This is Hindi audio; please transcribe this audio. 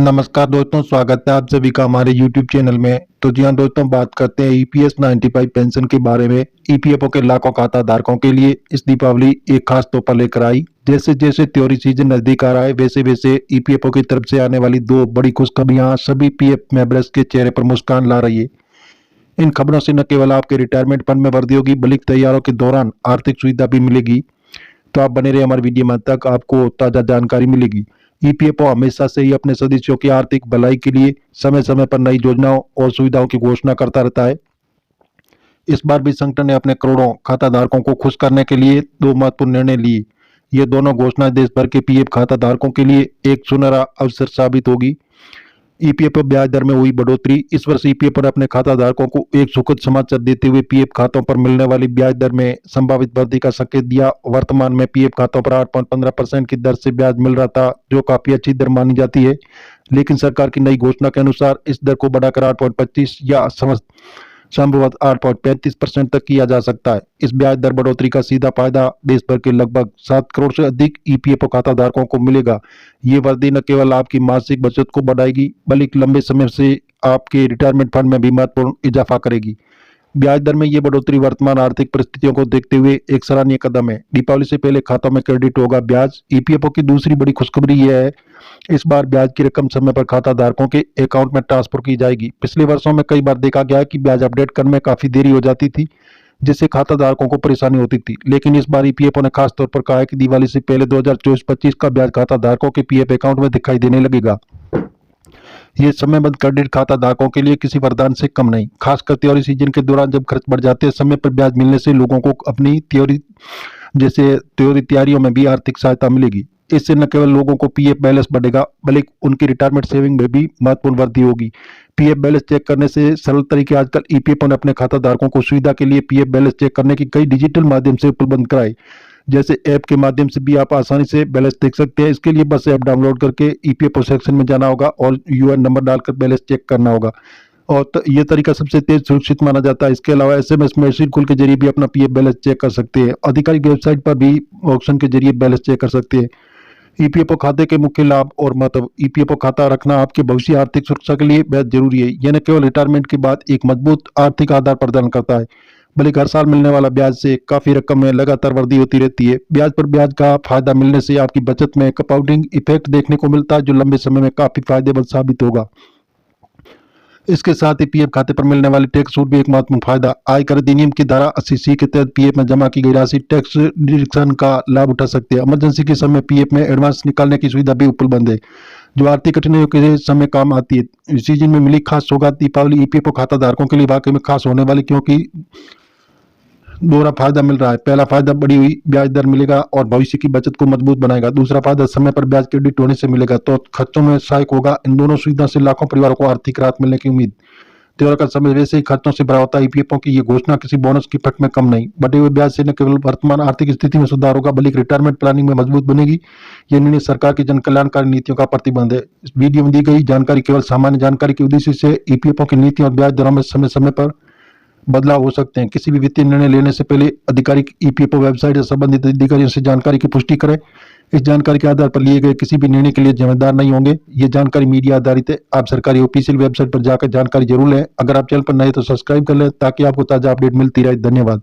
नमस्कार दोस्तों, स्वागत है आप सभी का हमारे YouTube चैनल में। तो जी हाँ दोस्तों, बात करते हैं ईपीएस 95 पेंशन के बारे में। ईपीएफओ के लाखों खाता धारकों के लिए इस दीपावली एक खास तोहफा लेकर आई। जैसे जैसे त्योहारी सीजन नजदीक आ रहा है, वैसे वैसे ईपीएफओ की तरफ से आने वाली दो बड़ी खुशखबरियां सभी पीएफ मेंबर्स के चेहरे पर मुस्कान ला रही है। इन खबरों से न केवल आपके रिटायरमेंट फंड में वृद्धि होगी, बल्कि तैयारों के दौरान आर्थिक सुविधा भी मिलेगी। तो आप बने रहे हमारे वीडियो में, तक आपको ताजा जानकारी मिलेगी। ईपीएफओ हमेशा से ही अपने सदस्यों की आर्थिक भलाई के लिए समय समय पर नई योजनाओं और सुविधाओं की घोषणा करता रहता है। इस बार भी संगठन ने अपने करोड़ों खाता धारकों को खुश करने के लिए दो महत्वपूर्ण निर्णय लिए। ये दोनों घोषणाएं देश भर के पीएफ खाता धारकों के लिए एक सुनहरा अवसर साबित होगी। ईपीएफओ ब्याज दर में हुई बढ़ोतरी। इस वर्ष ईपीएफओ ने अपने खाता धारकों को एक सुखद समाचार देते हुए पीएफ खातों पर मिलने वाली ब्याज दर में संभावित वृद्धि का संकेत दिया। वर्तमान में पीएफ खातों पर 8.15% की दर से ब्याज मिल रहा था, जो काफी अच्छी दर मानी जाती है। लेकिन सरकार की नई घोषणा के अनुसार इस दर को बढ़ाकर 8.25 या संभवत 8.35% तक किया जा सकता है। इस ब्याज दर बढ़ोतरी का सीधा फायदा देश भर के लगभग 7 करोड़ से अधिक ईपीएफओ खाता धारकों को मिलेगा। ये वृद्धि न केवल आपकी मासिक बचत को बढ़ाएगी, बल्कि लंबे समय से आपके रिटायरमेंट फंड में भी महत्वपूर्ण इजाफा करेगी। ब्याज दर में ये बढ़ोतरी वर्तमान आर्थिक परिस्थितियों को देखते हुए एक सराहनीय कदम है। दीपावली से पहले खातों में क्रेडिट होगा ब्याज। ईपीएफओ की दूसरी बड़ी खुशखबरी यह है, इस बार ब्याज की रकम समय पर खाता धारकों के अकाउंट में ट्रांसफर की जाएगी। पिछले वर्षों में कई बार देखा गया है कि ब्याज अपडेट करने में काफी देरी हो जाती थी, जिससे खाता धारकों को परेशानी होती थी। लेकिन इस बार ईपीएफओ ने खास तौर पर कहा है कि दिवाली से पहले 2024-25 का ब्याज खाता धारकों के पीएफ अकाउंट में दिखाई देने लगेगा। ये समयबद्ध क्रेडिट खाता धारकों के लिए किसी वरदान से कम नहीं। खासकर त्योहारी सीजन के दौरान जब खर्च बढ़ जाते हैं, समय पर ब्याज मिलने से लोगों को अपनी त्योहारी तैयारियों में भी आर्थिक सहायता मिलेगी। इससे न केवल लोगों को पीएफ बैलेंस बढ़ेगा, बल्कि उनकी रिटायरमेंट सेविंग में भी महत्वपूर्ण वृद्धि होगी। पीएफ बैलेंस चेक करने से सरल तरीके आजकल ईपीएफओ ने अपने खाता धारकों को सुविधा के लिए पीएफ बैलेंस चेक करने की कई डिजिटल माध्यम से उपलब्ध कराए। जैसे ऐप के माध्यम से भी आप आसानी से बैलेंस देख सकते हैं। इसके लिए बस ऐप डाउनलोड करके ईपीएफओ सेक्शन में जाना होगा और यूएन नंबर डालकर बैलेंस चेक करना होगा। और ये तरीका सबसे तेज सुरक्षित माना जाता है। इसके अलावा एसएमएस मैसेज कॉल के जरिए भी अपना पीएफ बैलेंस चेक कर सकते हैं। आधिकारिक वेबसाइट पर भी ऑप्शन के जरिए बैलेंस चेक कर सकते हैं। ईपीएफओ खाते के मुख्य लाभ और महत्व। ईपीएफओ खाता रखना आपके भविष्य आर्थिक सुरक्षा के लिए बेहद जरूरी है। यह न केवल रिटायरमेंट के बाद एक मजबूत आर्थिक आधार प्रदान करता है, बल्कि हर साल मिलने वाला ब्याज से काफी रकम में लगातार वृद्धि होती रहती है। ब्याज पर ब्याज का फायदा मिलने से आपकी बचत में कंपाउंडिंग इफेक्ट देखने को मिलता है, जो लंबे समय में काफी फायदेमंद साबित होगा। इसके साथ ही पीएफ खाते पर मिलने वाली टैक्स छूट भी एक महत्वपूर्ण फायदा। आयकर अधिनियम की धारा 80C के तहत पीएफ में जमा की गई राशि टैक्स डिडक्शन का लाभ उठा सकते हैं। इमरजेंसी के समय पीएफ में एडवांस निकालने की सुविधा भी उपलब्ध है, जो आर्थिक कठिनाइयों के समय काम आती है। इस सीजन में मिली खास सौगात दीपावली ईपीएफओ खाता धारकों के लिए वाकई में खास होने वाली, क्योंकि दोहरा फायदा मिल रहा है। पहला फायदा बढ़ी हुई ब्याज दर मिलेगा और भविष्य की बचत को मजबूत बनाएगा। दूसरा फायदा समय पर ब्याज क्रेडिट होने से मिलेगा, तो खर्चों में सहायक होगा। इन दोनों सुविधा से लाखों परिवारों को आर्थिक राहत मिलने की उम्मीद। त्योहार का समय वैसे ही खर्चों से भरा होता है। ईपीएफओ की ये घोषणा किसी बोनस की इफेक्ट में कम नहीं। बढ़े हुए ब्याज से न केवल वर्तमान आर्थिक स्थिति में सुधार होगा, बल्कि रिटायरमेंट प्लानिंग में मजबूत बनेगी। ये निर्णय सरकार की जन कल्याणकारी नीतियों का प्रतिबंध है। इस वीडियो में दी गई जानकारी केवल सामान्य जानकारी के उद्देश्य से ईपीएफओ की नीतियों और ब्याज दरों में समय समय पर बदलाव हो सकते हैं। किसी भी वित्तीय निर्णय लेने से पहले आधिकारिक ईपीएफओ वेबसाइट या संबंधित अधिकारियों से जानकारी की पुष्टि करें। इस जानकारी के आधार पर लिए गए किसी भी निर्णय के लिए जिम्मेदार नहीं होंगे। ये जानकारी मीडिया आधारित है। आप सरकारी ऑफिशियल वेबसाइट पर जाकर जानकारी जरूर लें। अगर आप चैनल पर नए तो सब्सक्राइब कर लें, ताकि आपको ताजा अपडेट मिलती रहे। धन्यवाद।